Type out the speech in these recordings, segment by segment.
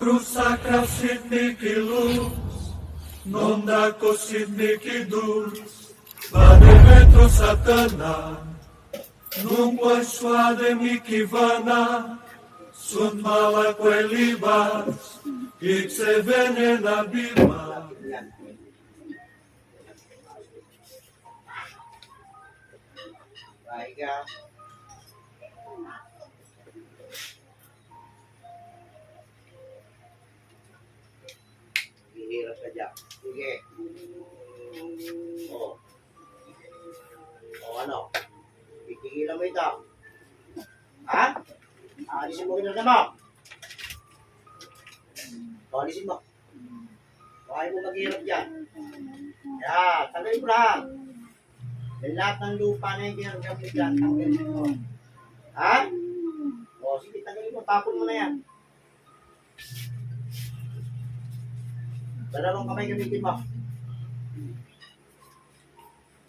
Crusacra sidniki luz, non dako sidniki dus, vade metro satana, nunque suade mikivana, sun mala libas, ikse venena bima. Baika. Hihirap ka dyan. Sige. O. O ano? Pipigilan mo ito. Ha? Alisin mo kinala mo. O, alisin mo. Bakit mo maghihirap dyan? Yan. Tanggalin mo lang. Yung lahat ng lupa na yung ginagawa mo dyan, tanggalin mo. Ha? O, sige, tanggalin mo. Tapon mo na yan. Dalawang kamay gamitin mo.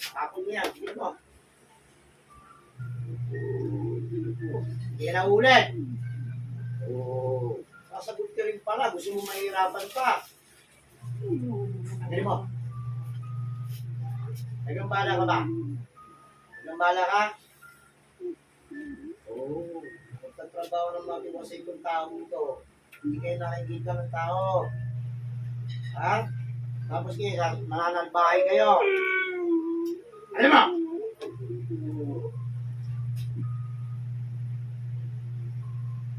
Tapon mo yan. Sige mo. Hindi ka na ulit. Oo. Sasagot ka rin pala. Gusto mo mahirapan pa. Tanggalin mo. Nagambala ka ba? Nagambala ka? Oo. Pagtatrabaho ng mga pinasayong tao ito. Hindi kayo nakikita ng tao. Ha? Tapos kayo, mananalbahay kayo. Alam mo?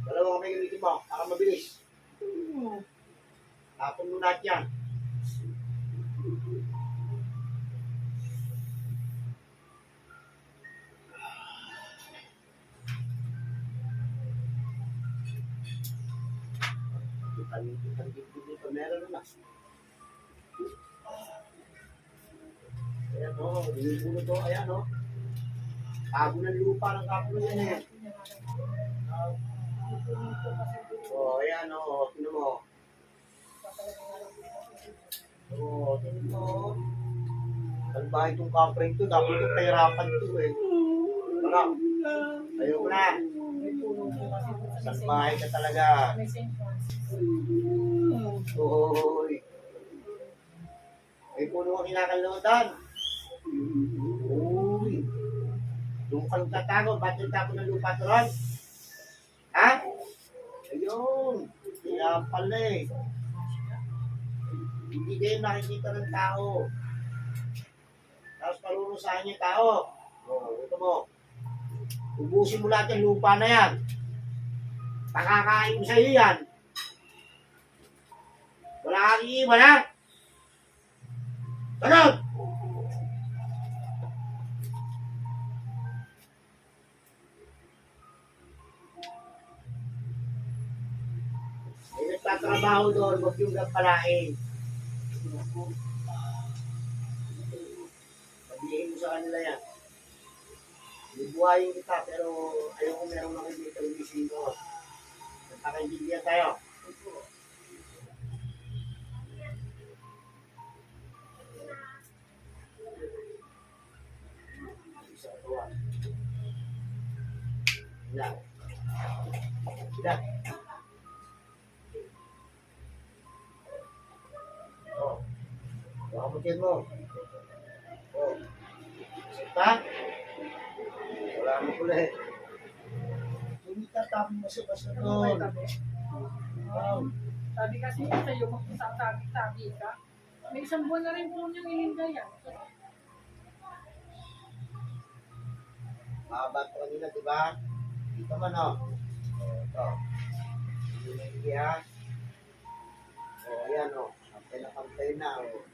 Dalawa kami gamitin mo, para mabilis. Tapon mo lahat yan. Meron na. Ayan o, dinibulo to, ayan o. Tago ng lupa ng kaplo yan eh. O, ayan o, tinan mo. O, tinan mo. Talbahay itong kapre ito, dapat itong pahirapan ito eh. Ano? Ayaw mo na. Talbahay ka talaga. Uy. May puno ang kinakalimutan. Uy. Doon ka nagtatago. Ba't yung tapo ng lupa ito ron? Ha? Ayun. Kaya pala eh. Hindi kayo nakikita ng tao. Tapos parurusahan yung tao. O, ito mo. Ubusin mo lahat yung lupa na yan. Pakakain mo sa iyo yan. Wala kang iiwan, ha? Sagot! May nagtatrabaho doon, huwag yung gampalain. Sabihin mo sa kanila yan. Bubuhayin kita, pero ayaw ko meron nakikita yung ising ko. Nagkakaintindihan tayo. Sila. Sila. Oh. Pakamutin mo. Oh. Sita. Wala mo pula eh. Sumita tabi mo sa basta doon. Wow. Sabi kasi sa'yo, magsasabi-sabi ka. May isang buwan na rin po niyang ininda yan. Mahaba ito kanina, di ba? Dito man, oh. Ito. Hindi ha. O, ayan, oh. Pantay na, oh.